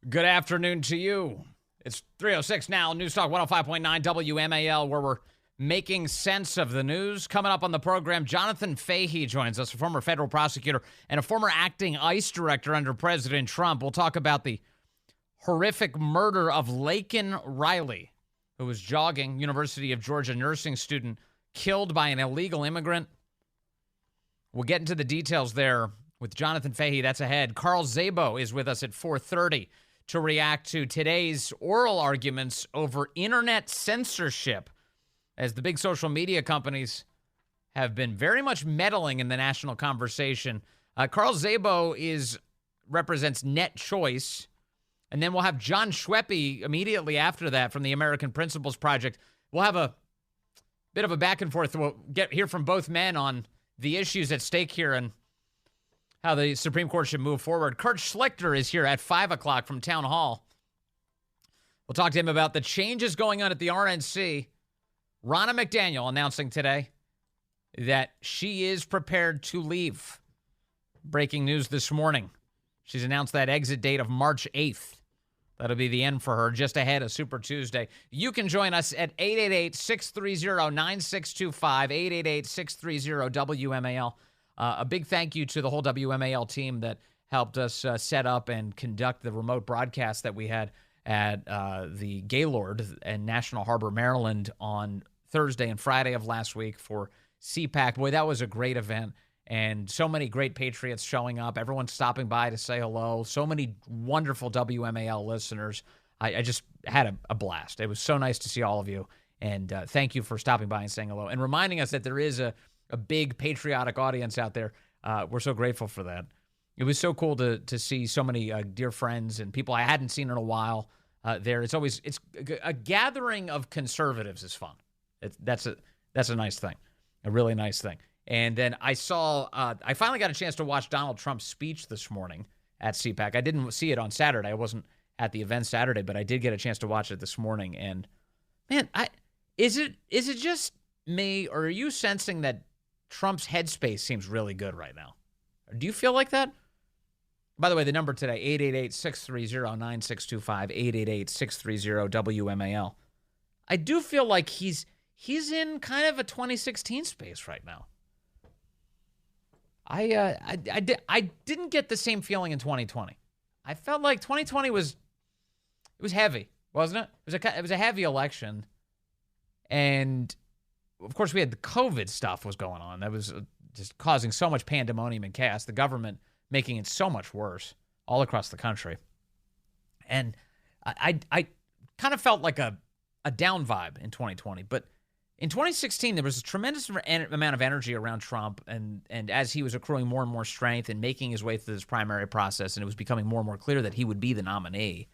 Good afternoon to you. It's 3:06 now. News Talk 105.9 WMAL, where we're making sense of the news. Coming up on the program, Jonathan Fahey joins us, a former federal prosecutor and a former acting ICE director under President Trump. We'll talk about the horrific murder of Laken Riley, who was jogging, University of Georgia nursing student, killed by an illegal immigrant. We'll get into the details there with Jonathan Fahey. That's ahead. Carl Szabo is with us at 4:30 to react to today's oral arguments over internet censorship, as the big social media companies have been very much meddling in the national conversation. Carl Szabo represents Net Choice, and then we'll have John Schweppe immediately after that from the American Principles Project. We'll have a bit of a back and forth. We'll hear from both men on the issues at stake here and how the Supreme Court should move forward. Kurt Schlichter is here at 5 o'clock from Town Hall. We'll talk to him about the changes going on at the RNC. Ronna McDaniel announcing today that she is prepared to leave. Breaking news this morning. She's announced that exit date of March 8th. That'll be the end for her, just ahead of Super Tuesday. You can join us at 888-630-9625, 888-630-WMAL. A big thank you to the whole WMAL team that helped us set up and conduct the remote broadcast that we had at the Gaylord in National Harbor, Maryland on Thursday and Friday of last week for CPAC. Boy, that was a great event, and so many great Patriots showing up. Everyone stopping by to say hello. So many wonderful WMAL listeners. I just had a blast. It was so nice to see all of you, and thank you for stopping by and saying hello and reminding us that there is a big patriotic audience out there. We're so grateful for that. It was so cool to see so many dear friends and people I hadn't seen in a while there. It's a gathering of conservatives is fun. That's a nice thing, a really nice thing. And then I finally got a chance to watch Donald Trump's speech this morning at CPAC. I didn't see it on Saturday. I wasn't at the event Saturday, but I did get a chance to watch it this morning. And man, is it just me, or are you sensing that Trump's headspace seems really good right now? Do you feel like that? By the way, the number today, 888-630-9625, 888-630-WMAL. I do feel like he's in kind of a 2016 space right now. I didn't get the same feeling in 2020. I felt like 2020 was heavy, wasn't it? It was a heavy election, and of course, we had the COVID stuff was going on. That was just causing so much pandemonium and chaos. The government making it so much worse all across the country. And I kind of felt like a down vibe in 2020. But in 2016, there was a tremendous amount of energy around Trump. And as he was accruing more and more strength and making his way through this primary process, and it was becoming more and more clear that he would be the nominee,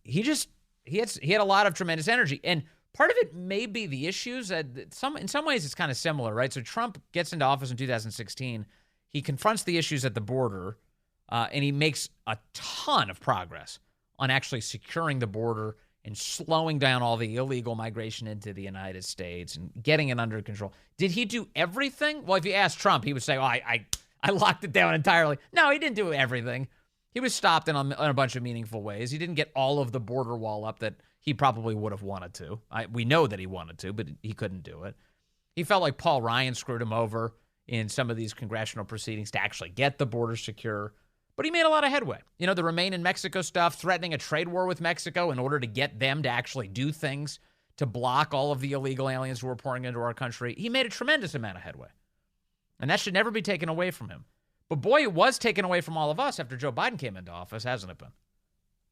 he had a lot of tremendous energy. And part of it may be the issues. In some ways, it's kind of similar, right? So Trump gets into office in 2016. He confronts the issues at the border, and he makes a ton of progress on actually securing the border and slowing down all the illegal migration into the United States and getting it under control. Did he do everything? Well, if you ask Trump, he would say, I locked it down entirely. No, he didn't do everything. He was stopped in a bunch of meaningful ways. He didn't get all of the border wall up that he probably would have wanted to. We know that he wanted to, but he couldn't do it. He felt like Paul Ryan screwed him over in some of these congressional proceedings to actually get the border secure. But he made a lot of headway. You know, the Remain in Mexico stuff, threatening a trade war with Mexico in order to get them to actually do things to block all of the illegal aliens who were pouring into our country. He made a tremendous amount of headway. And that should never be taken away from him. But boy, it was taken away from all of us after Joe Biden came into office, hasn't it been?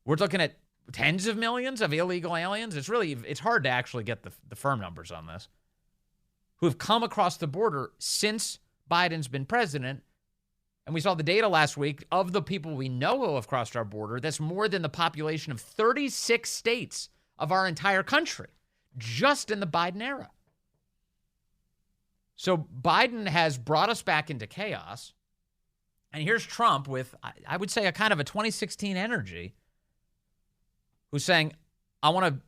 We're looking at tens of millions of illegal aliens. It's hard to actually get the firm numbers on this, who have come across the border since Biden's been president. And we saw the data last week of the people we know who have crossed our border. That's more than the population of 36 states of our entire country, just in the Biden era. So Biden has brought us back into chaos. And here's Trump with, I would say, a kind of a 2016 energy, who's saying, I want to,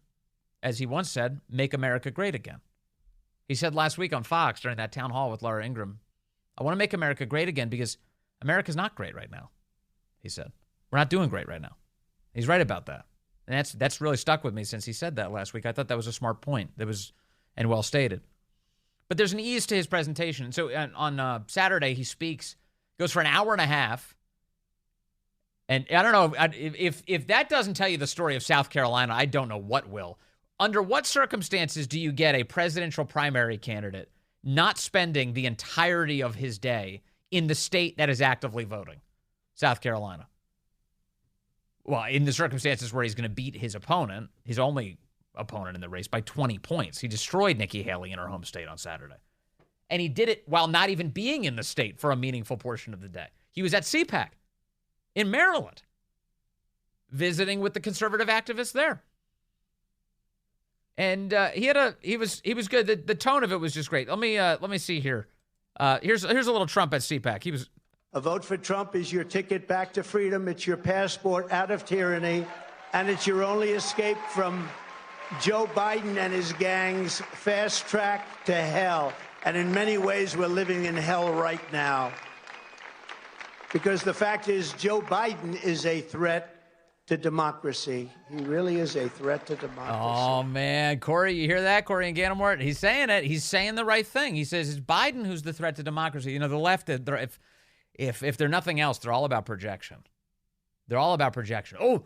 as he once said, make America great again. He said last week on Fox during that town hall with Laura Ingraham, I want to make America great again because America's not great right now, he said. We're not doing great right now. He's right about that. And that's really stuck with me since he said that last week. I thought that was a smart point. And well stated. But there's an ease to his presentation. So on Saturday, he speaks, goes for an hour and a half. And I don't know, if that doesn't tell you the story of South Carolina, I don't know what will. Under what circumstances do you get a presidential primary candidate not spending the entirety of his day in the state that is actively voting? South Carolina. Well, in the circumstances where he's going to beat his opponent, his only opponent in the race, by 20 points. He destroyed Nikki Haley in her home state on Saturday. And he did it while not even being in the state for a meaningful portion of the day. He was at CPAC in Maryland, visiting with the conservative activists there. And he was good. The tone of it was just great. Let me see here. Here's a little Trump at CPAC. He was. A vote for Trump is your ticket back to freedom. It's your passport out of tyranny, and it's your only escape from Joe Biden and his gang's fast track to hell. And in many ways, we're living in hell right now. Because the fact is, Joe Biden is a threat to democracy. He really is a threat to democracy. Oh, man. Corey, you hear that? Corey and Ganamort? He's saying it. He's saying the right thing. He says it's Biden who's the threat to democracy. You know, the left, if they're nothing else, they're all about projection. They're all about projection. Oh,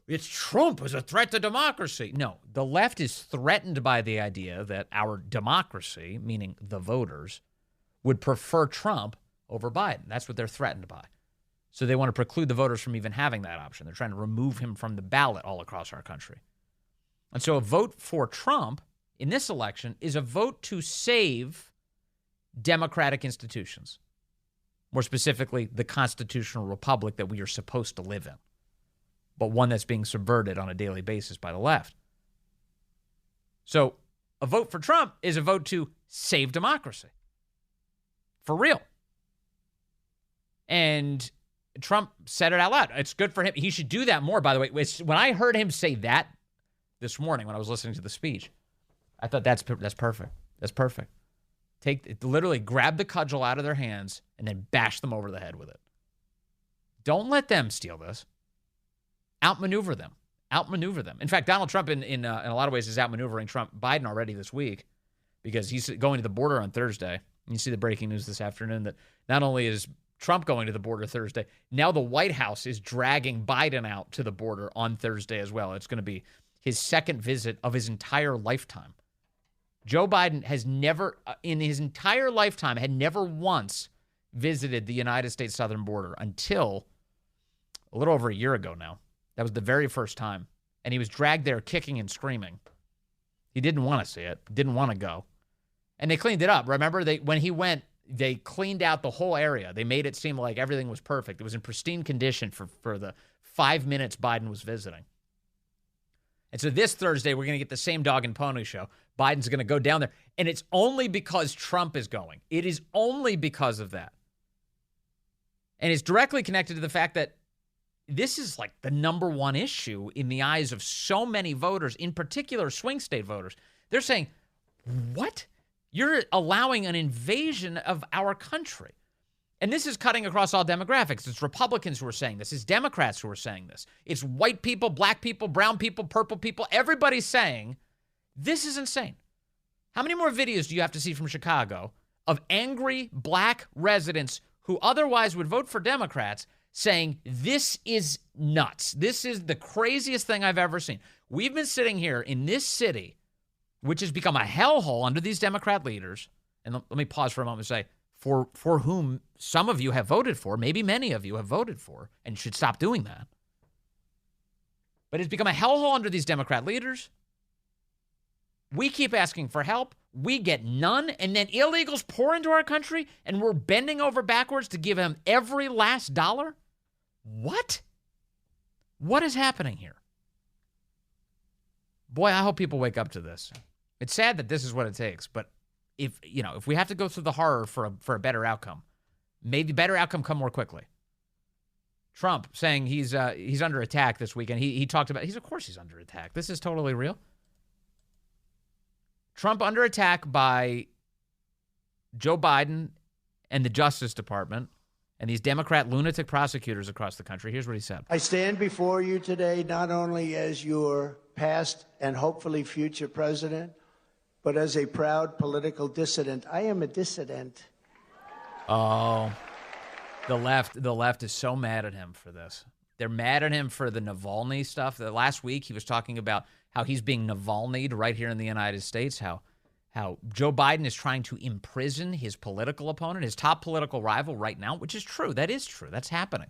it's Trump as a threat to democracy. No, the left is threatened by the idea that our democracy, meaning the voters, would prefer Trump over Biden. That's what they're threatened by. So they want to preclude the voters from even having that option. They're trying to remove him from the ballot all across our country. And so a vote for Trump in this election is a vote to save democratic institutions. More specifically, the constitutional republic that we are supposed to live in, but one that's being subverted on a daily basis by the left. So a vote for Trump is a vote to save democracy. For real. And Trump said it out loud. It's good for him. He should do that more, by the way. When I heard him say that this morning when I was listening to the speech, I thought that's perfect. That's perfect. Literally grab the cudgel out of their hands and then bash them over the head with it. Don't let them steal this. Outmaneuver them. In fact, Donald Trump in a lot of ways is outmaneuvering Biden already this week because he's going to the border on Thursday. You see the breaking news this afternoon that not only is Trump going to the border Thursday, now the White House is dragging Biden out to the border on Thursday as well. It's going to be his second visit of his entire lifetime. Joe Biden has never, in his entire lifetime, had never once visited the United States southern border until a little over a year ago now. That was the very first time. And he was dragged there kicking and screaming. He didn't want to see it, didn't want to go. And they cleaned it up. Remember, when he went, they cleaned out the whole area. They made it seem like everything was perfect. It was in pristine condition for the 5 minutes Biden was visiting. And so this Thursday, we're going to get the same dog and pony show. Biden's going to go down there. And it's only because Trump is going. It is only because of that. And it's directly connected to the fact that this is like the number one issue in the eyes of so many voters, in particular swing state voters. They're saying, what? You're allowing an invasion of our country. And this is cutting across all demographics. It's Republicans who are saying this. It's Democrats who are saying this. It's white people, black people, brown people, purple people. Everybody's saying this is insane. How many more videos do you have to see from Chicago of angry black residents who otherwise would vote for Democrats saying this is nuts? This is the craziest thing I've ever seen. We've been sitting here in this city, which has become a hellhole under these Democrat leaders. And let me pause for a moment and say, for whom some of you have voted for, maybe many of you have voted for, and should stop doing that. But it's become a hellhole under these Democrat leaders. We keep asking for help. We get none. And then illegals pour into our country, and we're bending over backwards to give them every last dollar? What? What is happening here? Boy, I hope people wake up to this. It's sad that this is what it takes, but if we have to go through the horror for a better outcome, maybe better outcome come more quickly. Trump saying he's under attack this weekend. He talked about of course he's under attack. This is totally real. Trump under attack by Joe Biden and the Justice Department and these Democrat lunatic prosecutors across the country. Here's what he said. I stand before you today not only as your past and hopefully future president, but as a proud political dissident. I am a dissident. Oh, the left is so mad at him for this. They're mad at him for the Navalny stuff. Last week, he was talking about how he's being Navalny'd right here in the United States, how Joe Biden is trying to imprison his political opponent, his top political rival right now, which is true. That is true. That's happening.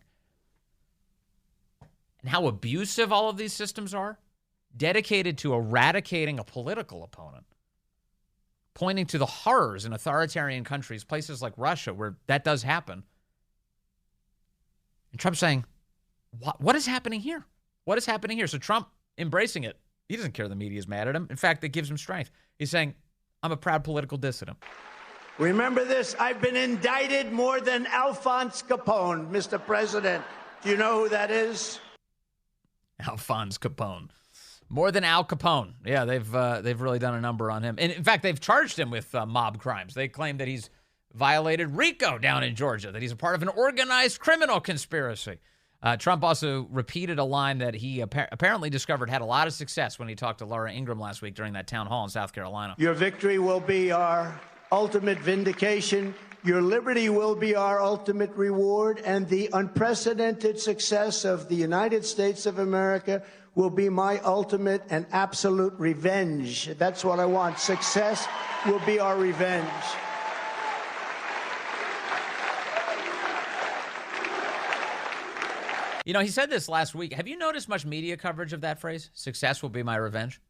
And how abusive all of these systems are, dedicated to eradicating a political opponent, pointing to the horrors in authoritarian countries, places like Russia, where that does happen. And Trump saying, what is happening here? What is happening here? So Trump embracing it. He doesn't care the media is mad at him. In fact, it gives him strength. He's saying, I'm a proud political dissident. Remember this, I've been indicted more than Alphonse Capone, Mr. President. Do you know who that is? Alphonse Capone. More than Al Capone. Yeah, they've really done a number on him. And in fact, they've charged him with mob crimes. They claim that he's violated RICO down in Georgia, that he's a part of an organized criminal conspiracy. Trump also repeated a line that he apparently discovered had a lot of success when he talked to Laura Ingraham last week during that town hall in South Carolina. Your victory will be our ultimate vindication. Your liberty will be our ultimate reward. And the unprecedented success of the United States of America will be my ultimate and absolute revenge. That's what I want. Success will be our revenge. You know, he said this last week. Have you noticed much media coverage of that phrase? Success will be my revenge.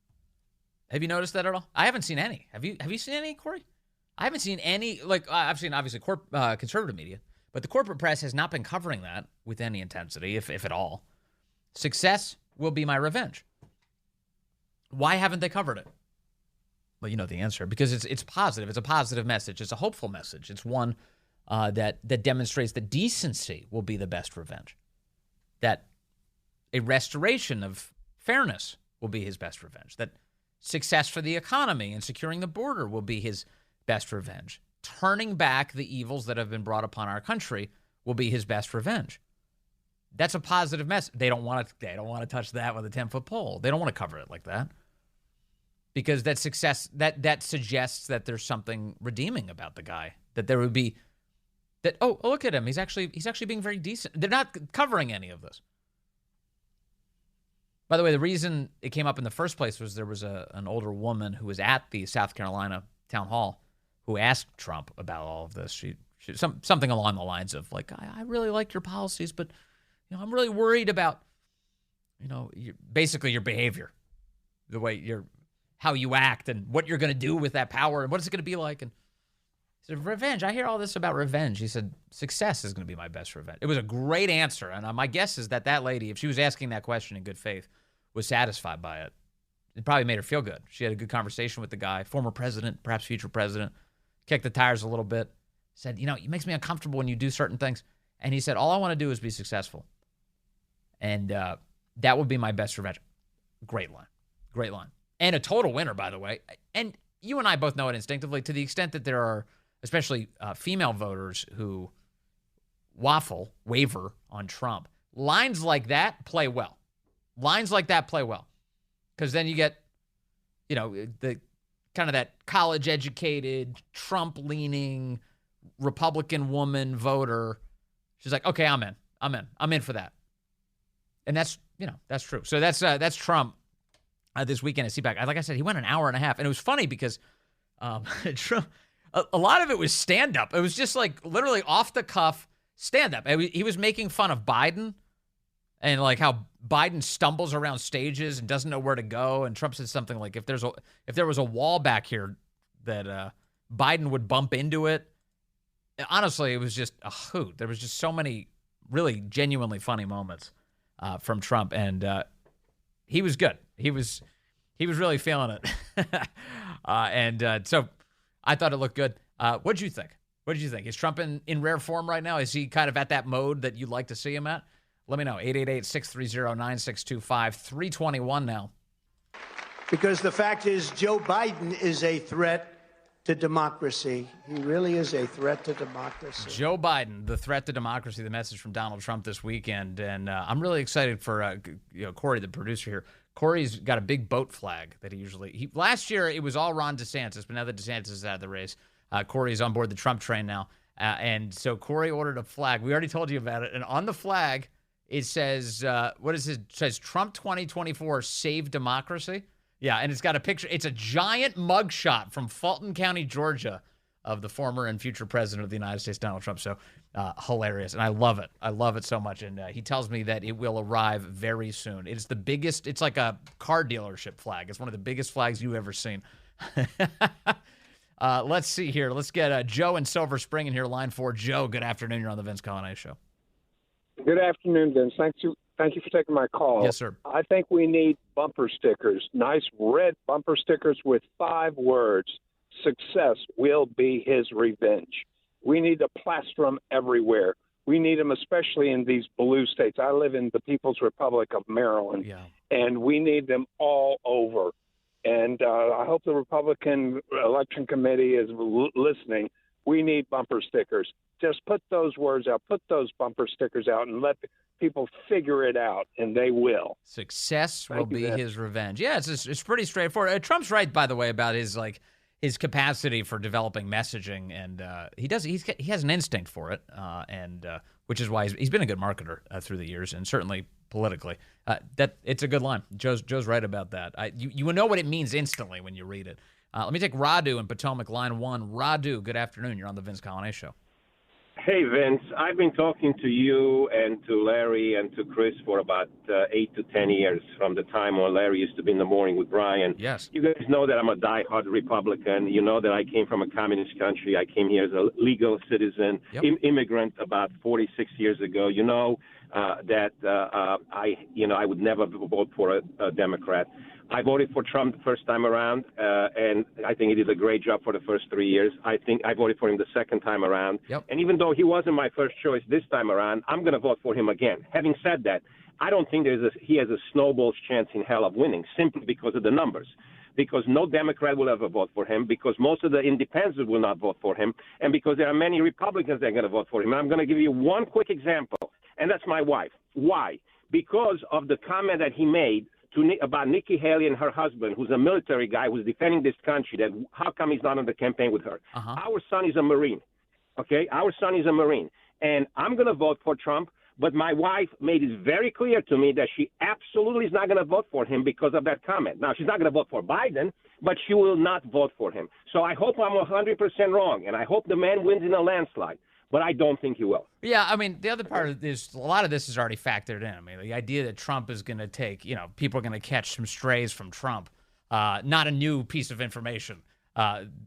Have you noticed that at all? I haven't seen any. Have you seen any, Corey? I haven't seen any. Like, I've seen, obviously, conservative media, but the corporate press has not been covering that with any intensity, if at all. Success will be my revenge. Why haven't they covered it? Well, you know the answer. Because it's positive. It's a positive message. It's a hopeful message. It's one that demonstrates that decency will be the best revenge. That a restoration of fairness will be his best revenge. That success for the economy and securing the border will be his best revenge. Turning back the evils that have been brought upon our country will be his best revenge. That's a positive message. They don't want to touch that with a 10-foot pole. They don't want to cover it like that. Because that success that suggests that there's something redeeming about the guy. That there would be that, oh, look at him. He's actually being very decent. They're not covering any of this. By the way, the reason it came up in the first place was there was an older woman who was at the South Carolina town hall who asked Trump about all of this. She something along the lines of, like, I really like your policies, but I'm really worried about basically your behavior, the way how you act and what you're going to do with that power and what is it going to be like. And he said, revenge. I hear all this about revenge. He said, success is going to be my best revenge. It was a great answer. And my guess is that lady, if she was asking that question in good faith, was satisfied by it. It probably made her feel good. She had a good conversation with the guy, former president, perhaps future president, kicked the tires a little bit, said, it makes me uncomfortable when you do certain things. And he said, all I want to do is be successful. And that would be my best revenge. Great line. Great line. And a total winner, by the way. And you and I both know it instinctively, to the extent that there are especially female voters who waver on Trump. Lines like that play well. Lines like that play well. Because then you get, the kind of that college-educated, Trump-leaning Republican woman voter. She's like, okay, I'm in. I'm in for that. And that's true. So that's Trump this weekend at CPAC. Like I said, he went an hour and a half. And it was funny because Trump, a lot of it was stand-up. It was just like literally off-the-cuff stand-up. He was making fun of Biden and like how Biden stumbles around stages and doesn't know where to go. And Trump said something like, if there was a wall back here that Biden would bump into it. Honestly, it was just a hoot. There was just so many really genuinely funny moments from Trump, and he was good. He was really feeling it. So I thought it looked good. What'd you think? Is Trump in rare form right now? Is he kind of at that mode that you'd like to see him at? Let me know. 888-630-9625. 321 now. Because the fact is, Joe Biden is a threat to democracy. He really is a threat to democracy. Joe Biden, the threat to democracy, the message from Donald Trump this weekend. And I'm really excited for Corey, the producer here. Corey's got a big boat flag that last year it was all Ron DeSantis, but now that DeSantis is out of the race, Corey's on board the Trump train now. And so Corey ordered a flag. We already told you about it. And on the flag, it says, what is it? It says Trump 2024 Save Democracy. Yeah, and it's got a picture. It's a giant mugshot from Fulton County, Georgia, of the former and future president of the United States, Donald Trump. So hilarious. And I love it. I love it so much. And he tells me that it will arrive very soon. It's the biggest. It's like a car dealership flag. It's one of the biggest flags you've ever seen. Let's see here. Let's get Joe in Silver Spring in here, line 4. Joe, good afternoon. You're on the Vince Coglianese Show. Good afternoon, Vince. Thank you for taking my call. Yes, sir. I think we need bumper stickers, nice red bumper stickers with 5 words. Success will be his revenge. We need to plaster them everywhere. We need them especially in these blue states. I live in the People's Republic of Maryland, and we need them all over. And I hope the Republican Election Committee is listening. We need bumper stickers. Just put those words out, put those bumper stickers out, and let people figure it out, and they will. Success will be his revenge. Yeah, it's pretty straightforward. Trump's right, by the way, about his capacity for developing messaging, and he has an instinct for it, and which is why he's been a good marketer through the years, and certainly politically. That it's a good line. Joe's right about that. You will know what it means instantly when you read it. Let me take Radu in Potomac, line 1. Radu, good afternoon. You're on the Vince Coglianese Show. Hey, Vince. I've been talking to you and to Larry and to Chris for about 8 to 10 years, from the time when Larry used to be in the morning with Brian. Yes. You guys know that I'm a diehard Republican. You know that I came from a communist country. I came here as a legal citizen, immigrant about 46 years ago. You know that I would never vote for a Democrat. I voted for Trump the first time around, and I think he did a great job for the first 3 years. I think I voted for him the second time around. And even though he wasn't my first choice this time around, I'm going to vote for him again. Having said that, I don't think he has a snowball's chance in hell of winning, simply because of the numbers. Because no Democrat will ever vote for him, because most of the independents will not vote for him, and because there are many Republicans that are going to vote for him. And I'm going to give you one quick example, and that's my wife. Why? Because of the comment that he made about Nikki Haley and her husband, who's a military guy who's defending this country, that how come he's not on the campaign with her? Our son is a Marine, okay? Our son is a Marine. And I'm going to vote for Trump, but my wife made it very clear to me that she absolutely is not going to vote for him because of that comment. Now, she's not going to vote for Biden, but she will not vote for him. So I hope I'm 100% wrong, and I hope the man wins in a landslide. But I don't think he will. Yeah, I mean, the other part of this, a lot of this is already factored in. I mean, the idea that Trump is going to take, people are going to catch some strays from Trump, not a new piece of information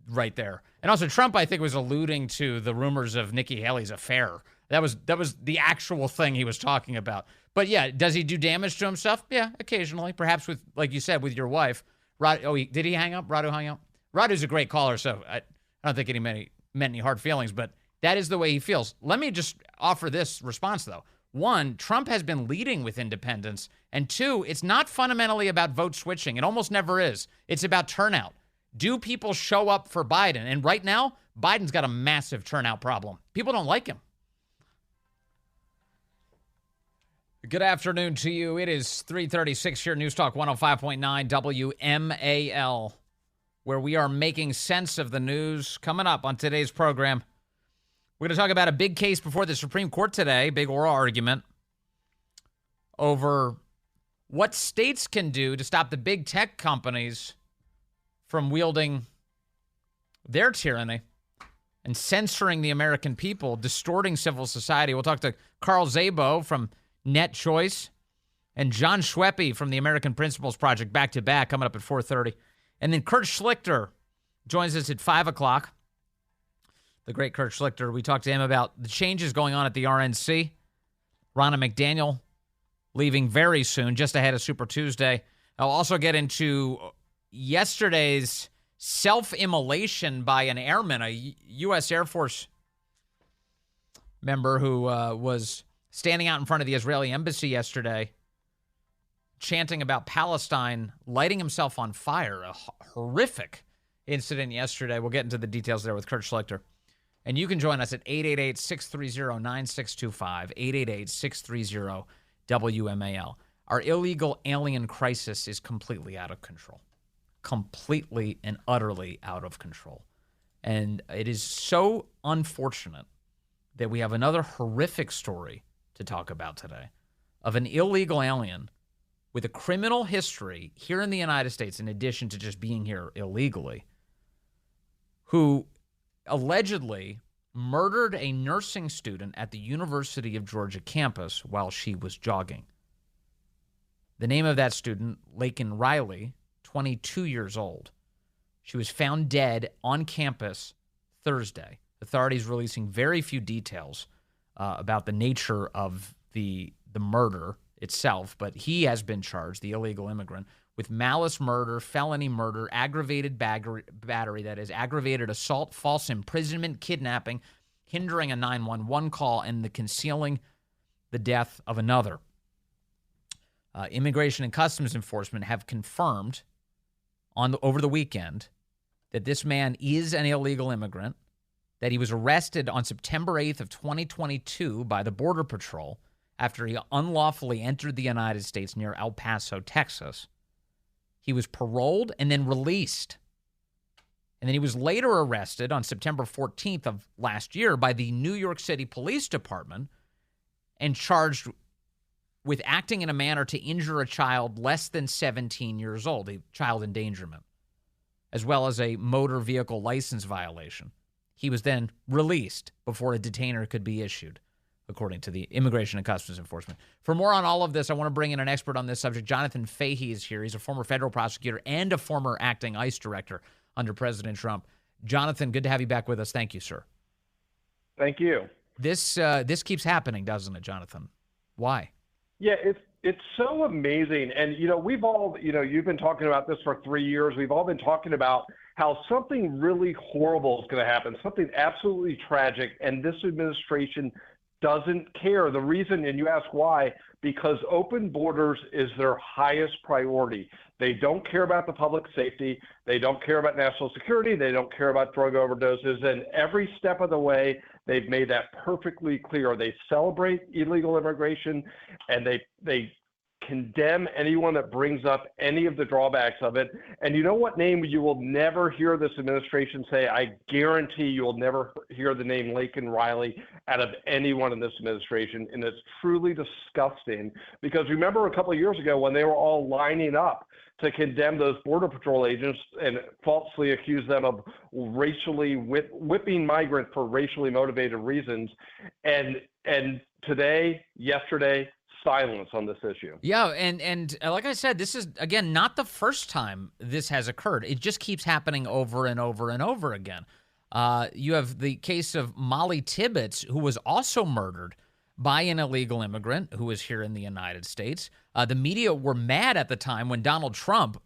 right there. And also, Trump, I think, was alluding to the rumors of Nikki Haley's affair. That was the actual thing he was talking about. But yeah, does he do damage to himself? Yeah, occasionally. Perhaps with, like you said, with your wife. Did he hang up? Radu hung up? Radu's a great caller, so I don't think meant any hard feelings, but that is the way he feels. Let me just offer this response, though. 1, Trump has been leading with independents. And 2, it's not fundamentally about vote switching. It almost never is. It's about turnout. Do people show up for Biden? And right now, Biden's got a massive turnout problem. People don't like him. Good afternoon to you. It is 3:36 here, News Talk 105.9 WMAL, where we are making sense of the news. Coming up on today's program, we're going to talk about a big case before the Supreme Court today, big oral argument over what states can do to stop the big tech companies from wielding their tyranny and censoring the American people, distorting civil society. We'll talk to Carl Szabo from Net Choice and John Schweppe from the American Principles Project back-to-back coming up at 4:30. And then Kurt Schlichter joins us at 5 o'clock. The great Kurt Schlichter. We talked to him about the changes going on at the RNC. Ronna McDaniel leaving very soon, just ahead of Super Tuesday. I'll also get into yesterday's self-immolation by an airman, a U.S. Air Force member who was standing out in front of the Israeli embassy yesterday, chanting about Palestine, lighting himself on fire. A horrific incident yesterday. We'll get into the details there with Kurt Schlichter. And you can join us at 888-630-9625, 888-630-WMAL. Our illegal alien crisis is completely out of control. Completely and utterly out of control. And it is so unfortunate that we have another horrific story to talk about today of an illegal alien with a criminal history here in the United States, in addition to just being here illegally, who allegedly murdered a nursing student at the University of Georgia campus while she was jogging. The name of that student, Laken Riley, 22 years old. She was found dead on campus Thursday. Authorities releasing very few details about the nature of the murder itself, but he has been charged, the illegal immigrant, with malice murder, felony murder, aggravated battery, that is, aggravated assault, false imprisonment, kidnapping, hindering a 911 call, and the concealing the death of another. Immigration and Customs Enforcement have confirmed over the weekend that this man is an illegal immigrant, that he was arrested on September 8th of 2022 by the Border Patrol after he unlawfully entered the United States near El Paso, Texas. He was paroled and then released. And then he was later arrested on September 14th of last year by the New York City Police Department and charged with acting in a manner to injure a child less than 17 years old, a child endangerment, as well as a motor vehicle license violation. He was then released before a detainer could be issued, according to the Immigration and Customs Enforcement. For more on all of this, I want to bring in an expert on this subject. Jonathan Fahey is here. He's a former federal prosecutor and a former acting ICE director under President Trump. Jonathan, good to have you back with us. Thank you, sir. Thank you. This keeps happening, doesn't it, Jonathan? Why? Yeah, it's so amazing. And, we've all, you've been talking about this for 3 years. We've all been talking about how something really horrible is going to happen, something absolutely tragic, and this administration doesn't care. The reason, and you ask why, because open borders is their highest priority. They don't care about the public safety. They don't care about national security. They don't care about drug overdoses. And every step of the way, they've made that perfectly clear. They celebrate illegal immigration, and they condemn anyone that brings up any of the drawbacks of it. And you know what name you will never hear this administration say? I guarantee you will never hear the name Laken Riley out of anyone in this administration. And it's truly disgusting, because remember a couple of years ago when they were all lining up to condemn those Border Patrol agents and falsely accuse them of racially whipping migrants for racially motivated reasons. And yesterday, silence on this issue. Yeah, and like I said, this is, again, not the first time this has occurred. It just keeps happening over and over and over again. You have the case of Molly Tibbetts, who was also murdered by an illegal immigrant who was here in the United States. The media were mad at the time when Donald Trump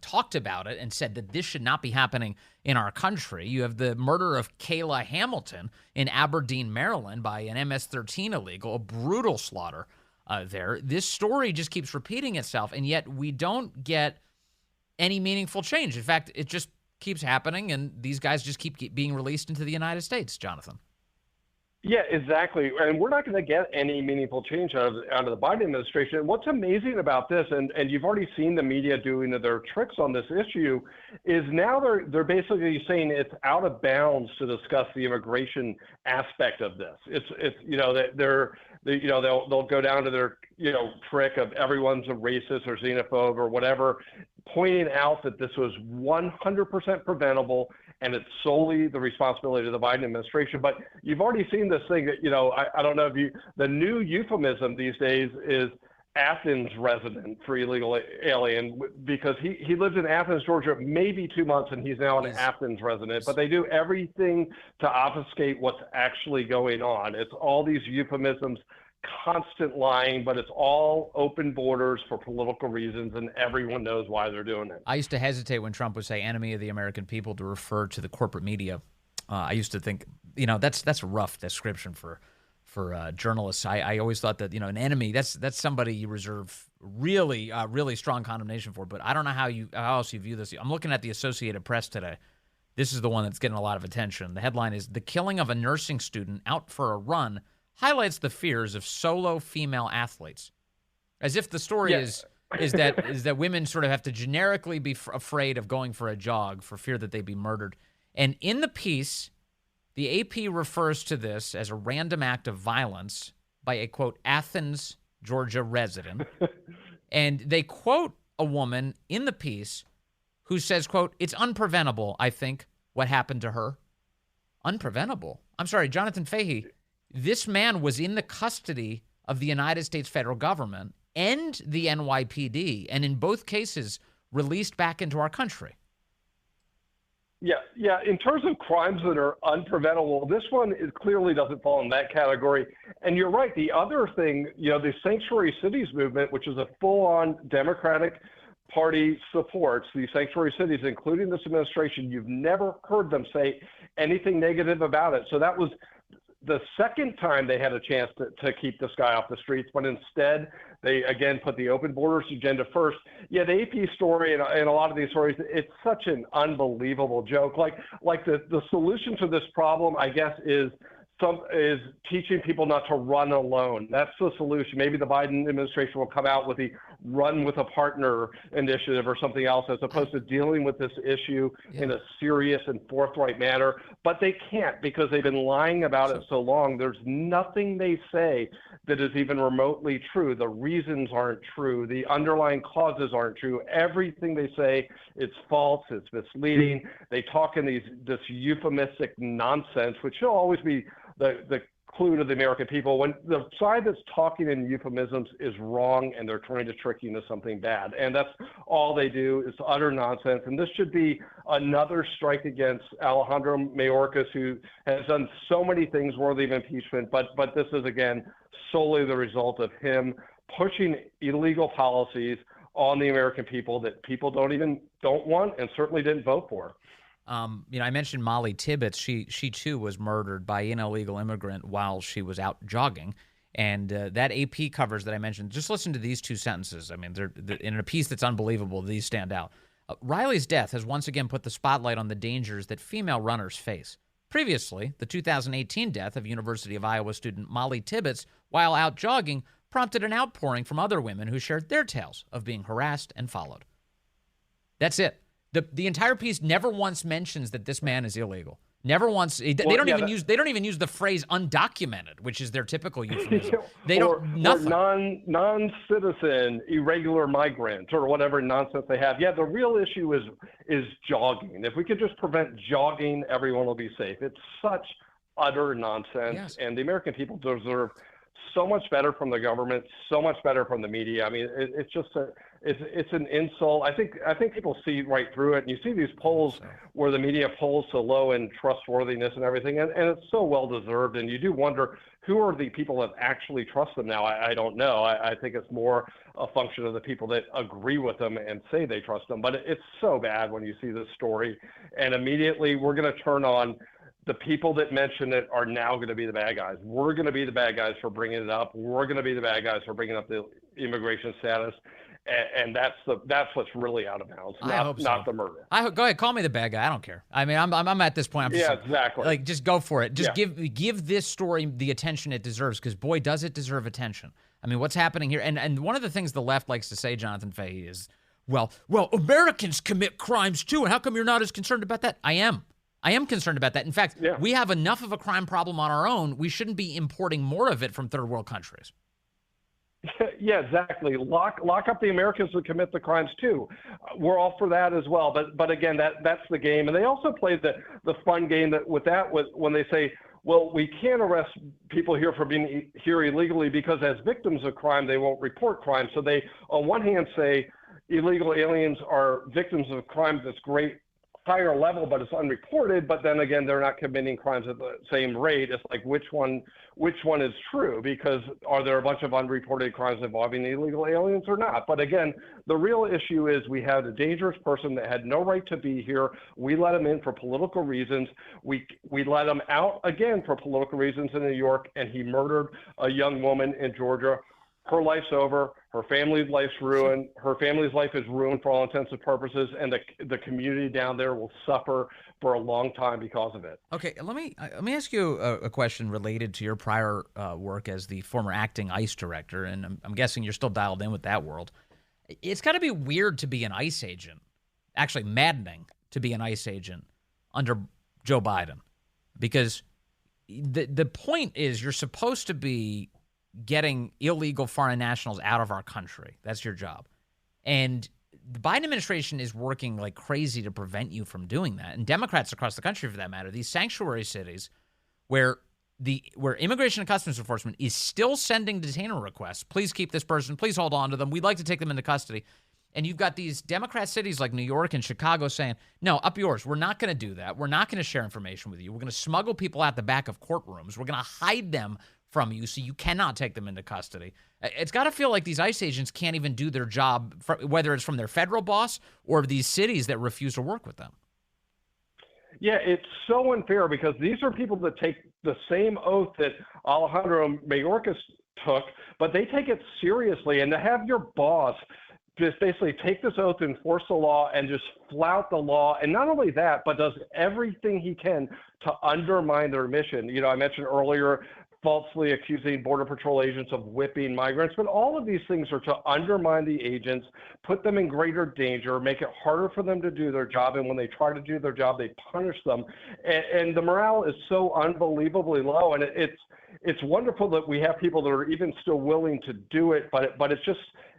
talked about it and said that this should not be happening in our country. You have the murder of Kayla Hamilton in Aberdeen, Maryland by an MS-13 illegal, a brutal slaughter there. This story just keeps repeating itself, and yet we don't get any meaningful change. In fact, it just keeps happening, and these guys just keep being released into the United States, Jonathan. Yeah, exactly. And we're not going to get any meaningful change out of the Biden administration. And what's amazing about this, and you've already seen the media doing their tricks on this issue, is now they're basically saying it's out of bounds to discuss the immigration aspect of this. They'll go down to their trick of everyone's a racist or xenophobe or whatever, pointing out that this was 100% preventable and it's solely the responsibility of the Biden administration. But you've already seen this thing that, I don't know if the new euphemism these days is Athens resident for illegal alien, because he lived in Athens, Georgia, maybe 2 months, and he's now an Athens resident. But they do everything to obfuscate what's actually going on. It's all these euphemisms, constant lying, but it's all open borders for political reasons, and everyone knows why they're doing it. I used to hesitate when Trump would say enemy of the American people to refer to the corporate media. I used to think, that's a rough description for journalists. I always thought that, an enemy, that's somebody you reserve really, really strong condemnation for. But I don't know how else you view this. I'm looking at the Associated Press today. This is the one that's getting a lot of attention. The headline is, "The killing of a nursing student out for a run highlights the fears of solo female athletes." As if the story is that women sort of have to generically be afraid of going for a jog for fear that they'd be murdered. And in the piece, the AP refers to this as a random act of violence by a, quote, Athens, Georgia resident. And they quote a woman in the piece who says, quote, "It's unpreventable, I think, what happened to her." Unpreventable? I'm sorry, Jonathan Fahey, this man was in the custody of the United States federal government and the NYPD, and in both cases released back into our country. Yeah. In terms of crimes that are unpreventable, this one clearly doesn't fall in that category. And you're right. The other thing, the sanctuary cities movement, which is a full-on Democratic Party supports these sanctuary cities, including this administration. You've never heard them say anything negative about it. So that was the second time they had a chance to keep this guy off the streets, but instead they again put the open borders agenda first. Yeah, the AP story and a lot of these stories, it's such an unbelievable joke. Like the solution to this problem, I guess, is teaching people not to run alone. That's the solution. Maybe the Biden administration will come out with the run with a partner initiative or something else, as opposed to dealing with this issue in a serious and forthright manner. But they can't, because they've been lying about it so long. There's nothing they say that is even remotely true. The reasons aren't true. The underlying causes aren't true. Everything they say, it's false, it's misleading. They talk in this euphemistic nonsense, which will always be the clue to the American people. When the side that's talking in euphemisms is wrong and they're trying to trick you into something bad. And that's all they do, is utter nonsense. And this should be another strike against Alejandro Mayorkas, who has done so many things worthy of impeachment. But this is, again, solely the result of him pushing illegal policies on the American people that people don't want and certainly didn't vote for. I mentioned Molly Tibbetts. She too was murdered by an illegal immigrant while she was out jogging. And that AP covers that I mentioned, just listen to these two sentences. I mean, they're in a piece that's unbelievable. These stand out. Riley's death has once again put the spotlight on the dangers that female runners face. Previously, the 2018 death of University of Iowa student Molly Tibbetts while out jogging prompted an outpouring from other women who shared their tales of being harassed and followed. That's it. The entire piece never once mentions that this man is illegal. Never once. They don't even use the phrase undocumented, which is their typical euphemism. They don't nothing. Or non-citizen, irregular migrant, or whatever nonsense they have. Yeah, the real issue is jogging. If we could just prevent jogging, everyone will be safe. It's such utter nonsense, and the American people deserve so much better from the government, so much better from the media. I mean, it's just it's an insult. I think people see right through it, and you see these polls where the media polls so low in trustworthiness and everything, and it's so well deserved. And you do wonder, who are the people that actually trust them now? I don't know. I think it's more a function of the people that agree with them and say they trust them. But it's so bad when you see this story, and immediately we're going to turn on. The people that mention it are now going to be the bad guys. We're going to be the bad guys for bringing it up. We're going to be the bad guys for bringing up the immigration status, and that's what's really out of bounds. Not the murder. Go ahead, call me the bad guy. I don't care. I mean, I'm at this point. Exactly. Like, just go for it. Just give this story the attention it deserves, because boy, does it deserve attention. I mean, what's happening here? And one of the things the left likes to say, Jonathan Fahey, is, well, Americans commit crimes too, and how come you're not as concerned about that? I am concerned about that. In fact, we have enough of a crime problem on our own. We shouldn't be importing more of it from third world countries. Yeah, exactly. Lock up the Americans who commit the crimes too. We're all for that as well. But again, that's the game. And they also play the fun game when they say, well, we can't arrest people here for being here illegally because as victims of crime, they won't report crime. So they, on one hand, say illegal aliens are victims of crime that's higher level, but it's unreported. But then again, they're not committing crimes at the same rate. It's like, which one is true? Because are there a bunch of unreported crimes involving illegal aliens or not? But again, the real issue is we had a dangerous person that had no right to be here. We let him in for political reasons. We let him out again for political reasons in New York, and he murdered a young woman in Georgia. her life's over. Her family's life's ruined. Her family's life is ruined for all intents and purposes, and the community down there will suffer for a long time because of it. Okay, let me ask you a question related to your prior work as the former acting ICE director, and I'm guessing you're still dialed in with that world. It's got to be weird to be an ICE agent, actually maddening to be an ICE agent under Joe Biden, because the point is you're supposed to be getting illegal foreign nationals out of our country. That's your job. And the Biden administration is working like crazy to prevent you from doing that. And Democrats across the country, for that matter, these sanctuary cities where Immigration and Customs Enforcement is still sending detainer requests. Please keep this person. Please hold on to them. We'd like to take them into custody. And you've got these Democrat cities like New York and Chicago saying, no, up yours. We're not going to do that. We're not going to share information with you. We're going to smuggle people out the back of courtrooms. We're going to hide them from you so you cannot take them into custody. It's got to feel like these ICE agents can't even do their job, whether it's from their federal boss or these cities that refuse to work with them. Yeah, it's so unfair because these are people that take the same oath that Alejandro Mayorkas took, but they take it seriously. And to have your boss just basically take this oath, enforce the law, and just flout the law, and not only that, but does everything he can to undermine their mission. You know, I mentioned earlier falsely accusing Border Patrol agents of whipping migrants, but all of these things are to undermine the agents, put them in greater danger, make it harder for them to do their job, and when they try to do their job, they punish them. And the morale is so unbelievably low, and it's wonderful that we have people that are even still willing to do it, but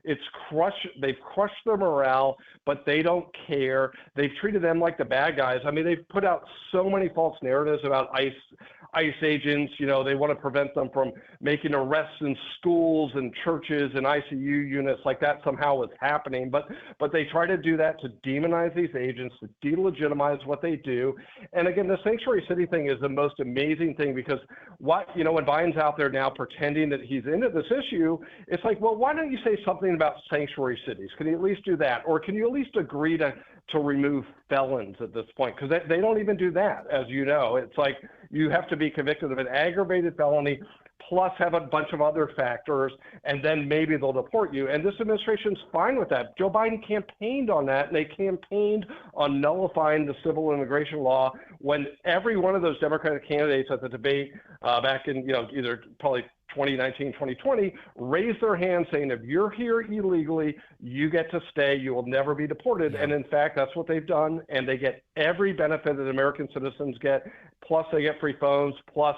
they've crushed their morale, but they don't care. They've treated them like the bad guys. I mean, they've put out so many false narratives about ICE agents. You know, they want to prevent them from making arrests in schools and churches and ICU units, like that somehow is happening. But they try to do that to demonize these agents, to delegitimize what they do. And again, the sanctuary city thing is the most amazing thing because when Biden's out there now pretending that he's into this issue, it's like, well, why don't you say something about sanctuary cities? Can you at least do that? Or can you at least agree to remove felons at this point? Because they don't even do that, as you know. It's like you have to be convicted of an aggravated felony plus have a bunch of other factors, and then maybe they'll deport you. And this administration's fine with that. Joe Biden campaigned on that, and they campaigned on nullifying the civil immigration law when every one of those Democratic candidates at the debate back in, either probably 2019, 2020, raised their hand saying, if you're here illegally, you get to stay. You will never be deported. Yeah. And in fact, that's what they've done. And they get every benefit that American citizens get. Plus they get free phones. Plus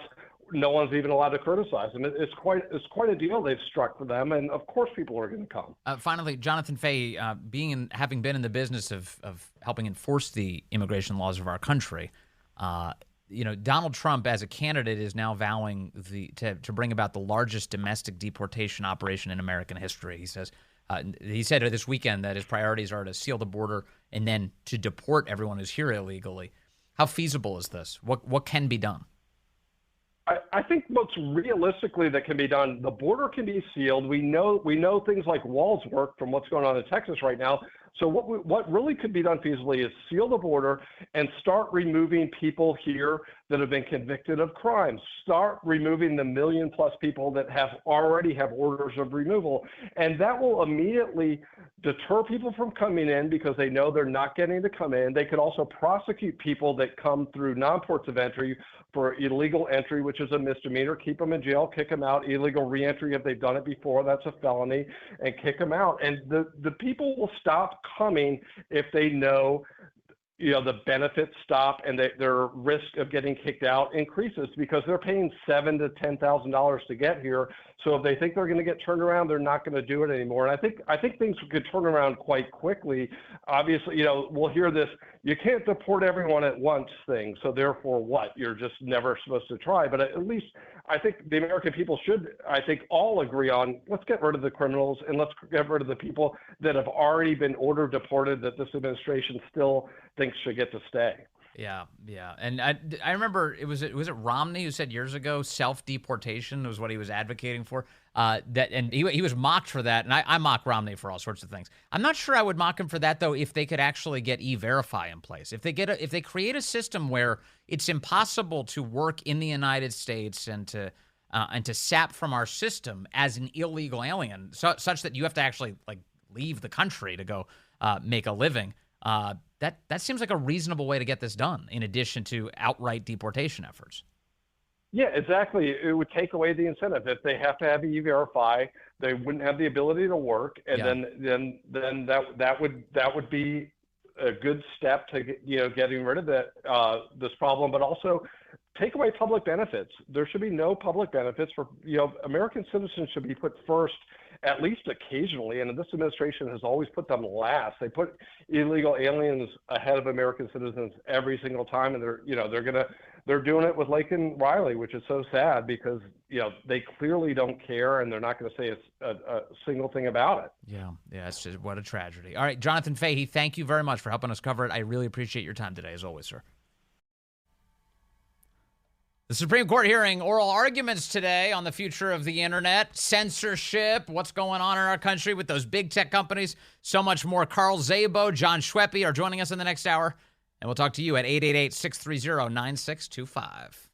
no one's even allowed to criticize them. It's quite a deal they've struck for them. And of course people are going to come. Finally, Jonathan Fahey, having been in the business of helping enforce the immigration laws of our country, Donald Trump as a candidate is now vowing to bring about the largest domestic deportation operation in American history. He said this weekend that his priorities are to seal the border and then to deport everyone who's here illegally. How feasible is this? What can be done? I think what's realistically that can be done, the border can be sealed. We know things like walls work from what's going on in Texas right now. So what really could be done feasibly is seal the border and start removing people here that have been convicted of crimes. Start removing the 1 million+ people that already have orders of removal. And that will immediately deter people from coming in because they know they're not getting to come in. They could also prosecute people that come through non-ports of entry for illegal entry, which is a misdemeanor. Keep them in jail, kick them out. Illegal reentry, if they've done it before, that's a felony, and kick them out. And the people will stop coming if they know the benefits stop and their risk of getting kicked out increases because they're paying $7,000 to $10,000 to get here. So if they think they're going to get turned around, they're not going to do it anymore. And I think things could turn around quite quickly. Obviously, we'll hear this, you can't deport everyone at once thing. So therefore what? You're just never supposed to try. But at least I think the American people should, all agree on, let's get rid of the criminals and let's get rid of the people that have already been ordered deported that this administration still thinks should get to stay. Yeah. And I remember was it Romney who said years ago self-deportation was what he was advocating for. And he was mocked for that. And I mock Romney for all sorts of things. I'm not sure I would mock him for that though if they could actually get E-Verify in place. If they create a system where it's impossible to work in the United States and to and to sap from our system as an illegal alien, such that you have to actually like leave the country to go make a living. That seems like a reasonable way to get this done, in addition to outright deportation efforts. Yeah, exactly. It would take away the incentive. If they have to have E-Verify, they wouldn't have the ability to work, and then that would be a good step to getting rid of this problem, but also take away public benefits. There should be no public benefits for American citizens should be put first, at least occasionally, and this administration has always put them last. They put illegal aliens ahead of American citizens every single time, and they're doing it with Lake and Riley, which is so sad because they clearly don't care, and they're not going to say a single thing about it. Yeah, it's just what a tragedy. All right, Jonathan Fahey, thank you very much for helping us cover it. I really appreciate your time today, as always, sir. The Supreme Court hearing oral arguments today on the future of the internet, censorship, what's going on in our country with those big tech companies, so much more. Carl Szabo, John Schweppe are joining us in the next hour, and we'll talk to you at 888-630-9625.